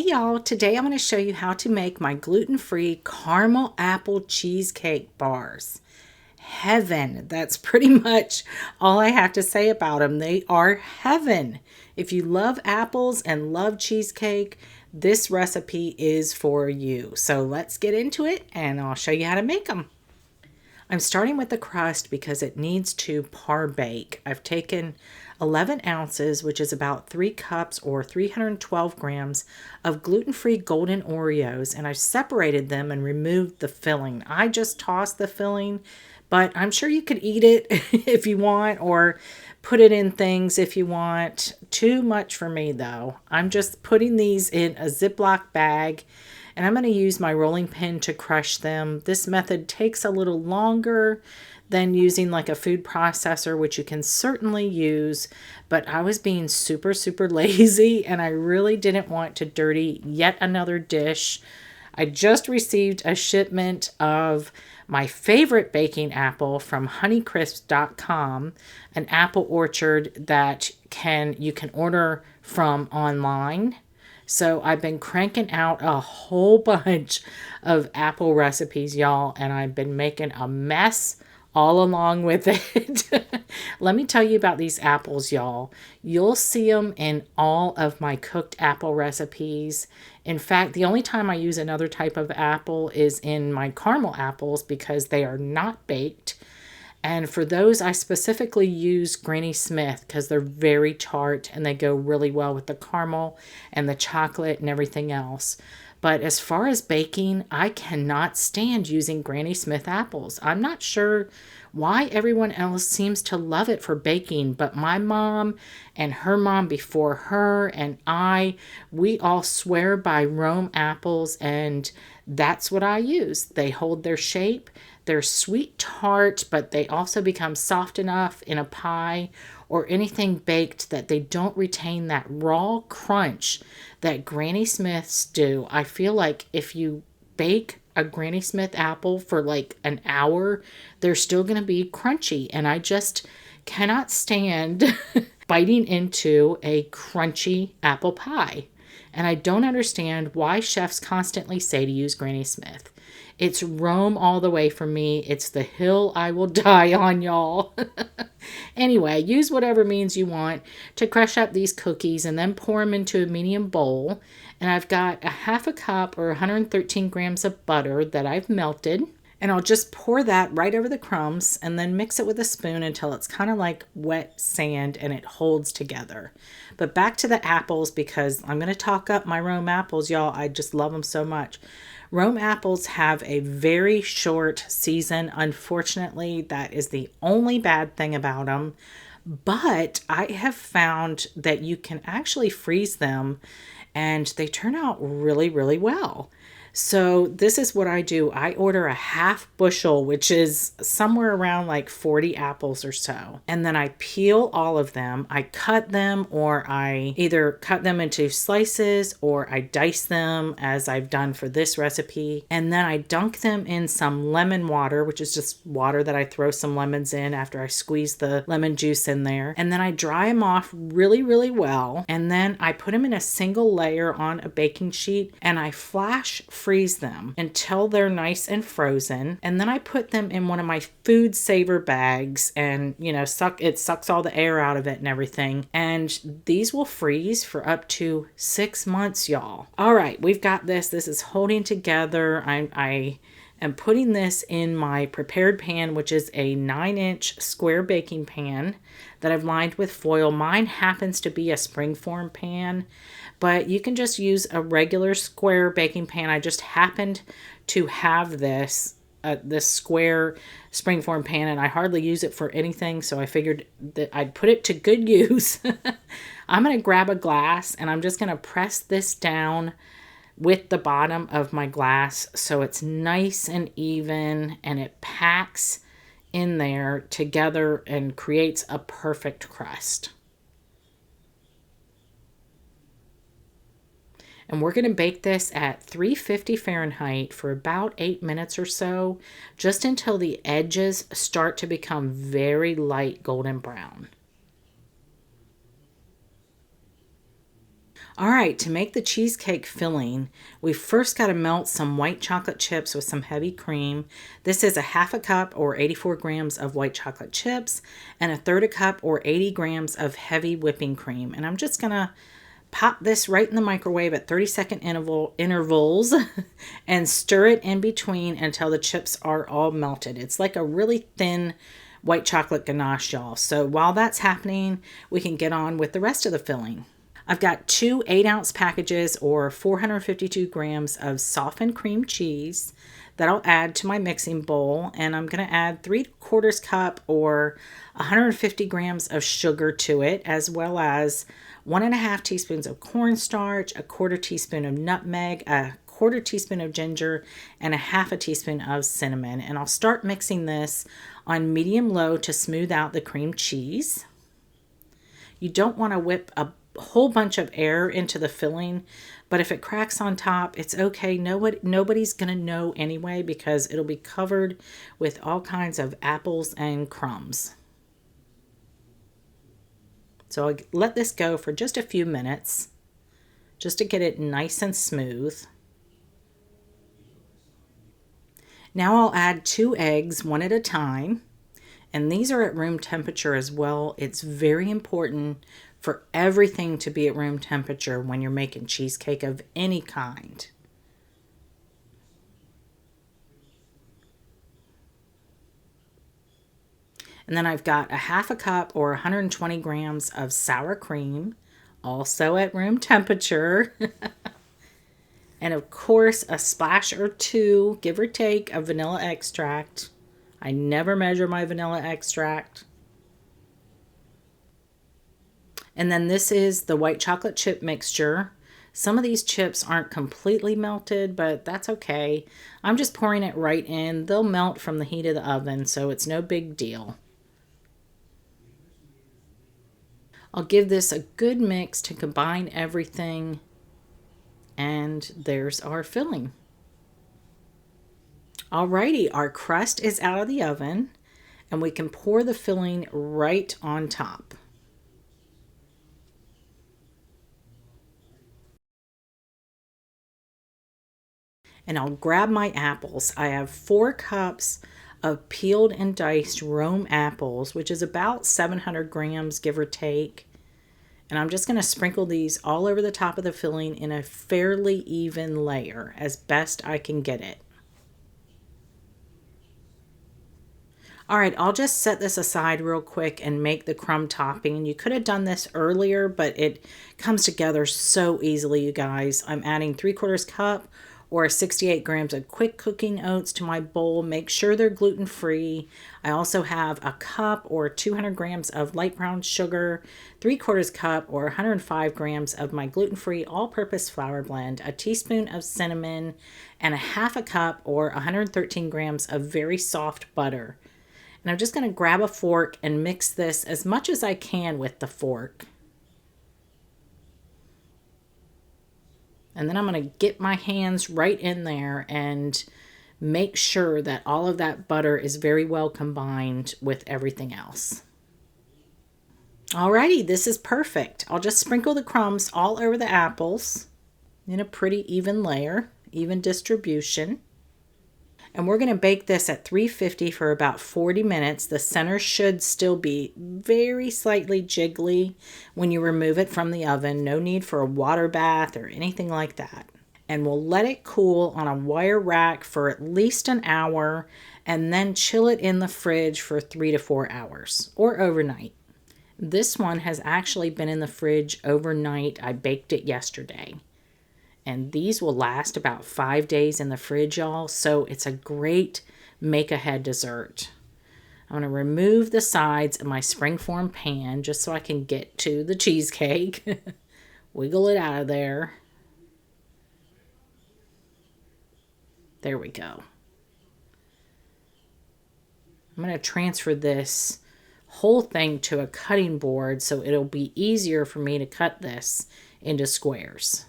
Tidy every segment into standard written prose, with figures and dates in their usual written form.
y'all, today I'm going to show you how to make my gluten-free caramel apple cheesecake bars. Heaven. That's pretty much all I have to say about them. They are heaven. If you love apples and love cheesecake, this recipe is for you. So let's get into it and I'll show you how to make them. I'm starting with the crust because it needs to par bake. I've taken 11 ounces, which is about 3 cups or 312 grams of gluten-free golden Oreos, and I've separated them and removed the filling. I just tossed the filling, but I'm sure you could eat it if you want, or put it in things if you want. Too much for me though. I'm just putting these in a Ziploc bag, and I'm going to use my rolling pin to crush them. This method takes a little longer than using like a food processor, which you can certainly use, but I was being super lazy and I really didn't want to dirty yet another dish. I just received a shipment of my favorite baking apple from honeycrisp.com, an apple orchard that you can order from online. So I've been cranking out a whole bunch of apple recipes, y'all, and I've been making a mess all along with it. Let me tell you about these apples, y'all. You'll see them in all of my cooked apple recipes. In fact, the only time I use another type of apple is in my caramel apples because they are not baked. And for those, I specifically use Granny Smith because they're very tart and they go really well with the caramel and the chocolate and everything else. But as far as baking, I cannot stand using Granny Smith apples. I'm not sure why everyone else seems to love it for baking, but my mom and her mom before her and we all swear by Rome apples, and that's what I use. They hold their shape. They're sweet tart, but they also become soft enough in a pie or anything baked that they don't retain that raw crunch that Granny Smiths do. I feel like if you bake a Granny Smith apple for like an hour, they're still going to be crunchy. And I just cannot stand biting into a crunchy apple pie. And I don't understand why chefs constantly say to use Granny Smith. It's Rome all the way for me. It's the hill I will die on, y'all. Anyway, use whatever means you want to crush up these cookies and then pour them into a medium bowl. And I've got a half a cup or 113 grams of butter that I've melted. And I'll just pour that right over the crumbs and then mix it with a spoon until it's kind of like wet sand and it holds together. But back to the apples, because I'm going to talk up my Rome apples, y'all. I just love them so much. Rome apples have a very short season. Unfortunately, that is the only bad thing about them. But I have found that you can actually freeze them and they turn out really well. So this is what I do. I order a half bushel, which is somewhere around like 40 apples or so. And then I peel all of them. I cut them, or I either cut them into slices or I dice them as I've done for this recipe. And then I dunk them in some lemon water, which is just water that I throw some lemons in after I squeeze the lemon juice in there. And then I dry them off really well. And then I put them in a single layer on a baking sheet and I flash freeze them until they're nice and frozen. And then I put them in one of my food saver bags and, it sucks all the air out of it and everything. And these will freeze for up to 6 months, y'all. All right, we've got this. This is holding together. I am putting this in my prepared pan, which is a 9-inch square baking pan that I've lined with foil. Mine happens to be a springform pan, but you can just use a regular square baking pan. I just happened to have this square springform pan, and I hardly use it for anything, so I figured that I'd put it to good use. I'm going to grab a glass, and I'm just going to press this down with the bottom of my glass so it's nice and even, and it packs in there together and creates a perfect crust. And we're going to bake this at 350 Fahrenheit for about 8 minutes or so, just until the edges start to become very light golden brown. All right, to make the cheesecake filling, we first got to melt some white chocolate chips with some heavy cream. This is a half a cup or 84 grams of white chocolate chips and a third a cup or 80 grams of heavy whipping cream. And I'm just going to pop this right in the microwave at 30-second intervals and stir it in between until the chips are all melted. It's like a really thin white chocolate ganache, y'all. So while that's happening, we can get on with the rest of the filling. I've got two 8-ounce packages or 452 grams of softened cream cheese that I'll add to my mixing bowl. And I'm going to add 3/4 cup or 150 grams of sugar to it, as well as 1.5 teaspoons of cornstarch, a 1/4 teaspoon of nutmeg, a 1/4 teaspoon of ginger, and a 1/2 teaspoon of cinnamon. And I'll start mixing this on medium-low to smooth out the cream cheese. You don't want to whip a whole bunch of air into the filling, but if it cracks on top, it's okay. Nobody's gonna know anyway because it'll be covered with all kinds of apples and crumbs. So I'll let this go for just a few minutes just to get it nice and smooth. Now I'll add 2 eggs, one at a time, and these are at room temperature as well. It's very important for everything to be at room temperature when you're making cheesecake of any kind. And then I've got a 1/2 cup or 120 grams of sour cream, also at room temperature. And of course, a splash or 2, give or take, of vanilla extract. I never measure my vanilla extract. And then this is the white chocolate chip mixture. Some of these chips aren't completely melted, but that's okay. I'm just pouring it right in. They'll melt from the heat of the oven, so it's no big deal. I'll give this a good mix to combine everything. And there's our filling. Alrighty, our crust is out of the oven, and we can pour the filling right on top. And I'll grab my apples. I have 4 cups of peeled and diced Rome apples, which is about 700 grams, give or take. And I'm just going to sprinkle these all over the top of the filling in a fairly even layer, as best I can get it. All right, I'll just set this aside real quick and make the crumb topping. You could have done this earlier, but it comes together so easily, you guys. I'm adding 3/4 cup or 68 grams of quick cooking oats to my bowl. Make sure they're gluten-free. I also have a cup or 200 grams of light brown sugar, 3/4 cup or 105 grams of my gluten-free all-purpose flour blend, a teaspoon of cinnamon, and a 1/2 cup or 113 grams of very soft butter. And I'm just going to grab a fork and mix this as much as I can with the fork. And then I'm going to get my hands right in there and make sure that all of that butter is very well combined with everything else. Alrighty, this is perfect. I'll just sprinkle the crumbs all over the apples in a pretty even layer, even distribution. And we're going to bake this at 350 for about 40 minutes. The center should still be very slightly jiggly when you remove it from the oven. No need for a water bath or anything like that. And we'll let it cool on a wire rack for at least an hour and then chill it in the fridge for 3 to 4 hours or overnight. This one has actually been in the fridge overnight. I baked it yesterday. And these will last about 5 days in the fridge, y'all. So it's a great make-ahead dessert. I'm going to remove the sides of my springform pan just so I can get to the cheesecake. Wiggle it out of there. There we go. I'm going to transfer this whole thing to a cutting board so it'll be easier for me to cut this into squares.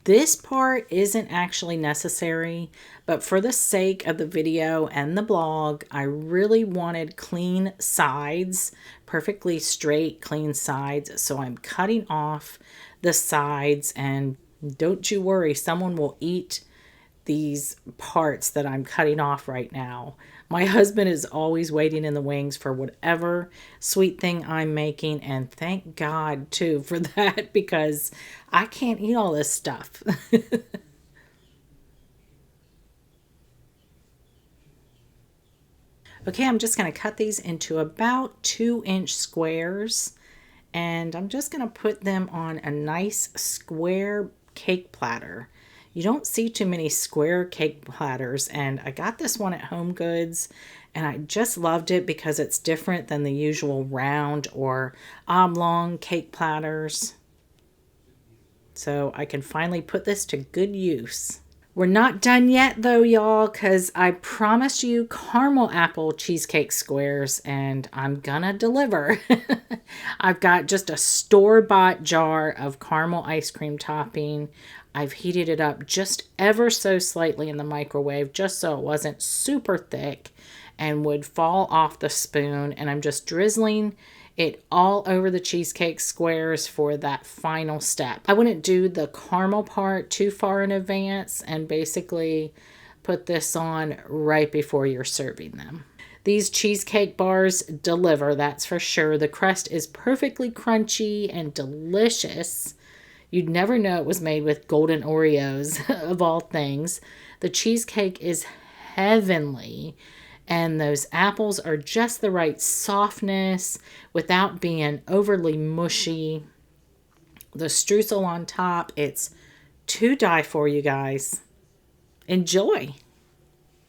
This part isn't actually necessary, but for the sake of the video and the blog, I really wanted clean sides, perfectly straight, clean sides. So I'm cutting off the sides. And don't you worry, someone will eat these parts that I'm cutting off right now. My husband is always waiting in the wings for whatever sweet thing I'm making, and thank God too for that, because I can't eat all this stuff. Okay, I'm just going to cut these into about 2-inch squares, and I'm just going to put them on a nice square cake platter. You don't see too many square cake platters, and I got this one at Home Goods, and I just loved it because it's different than the usual round or oblong cake platters. So I can finally put this to good use. We're not done yet though, y'all, because I promised you caramel apple cheesecake squares, and I'm gonna deliver. I've got just a store-bought jar of caramel ice cream topping. I've heated it up just ever so slightly in the microwave, just so it wasn't super thick and would fall off the spoon. And I'm just drizzling it all over the cheesecake squares for that final step. I wouldn't do the caramel part too far in advance, and basically put this on right before you're serving them. These cheesecake bars deliver, that's for sure. The crust is perfectly crunchy and delicious. You'd never know it was made with golden Oreos, of all things. The cheesecake is heavenly, and those apples are just the right softness without being overly mushy. The streusel on top, it's to die for, you guys. Enjoy.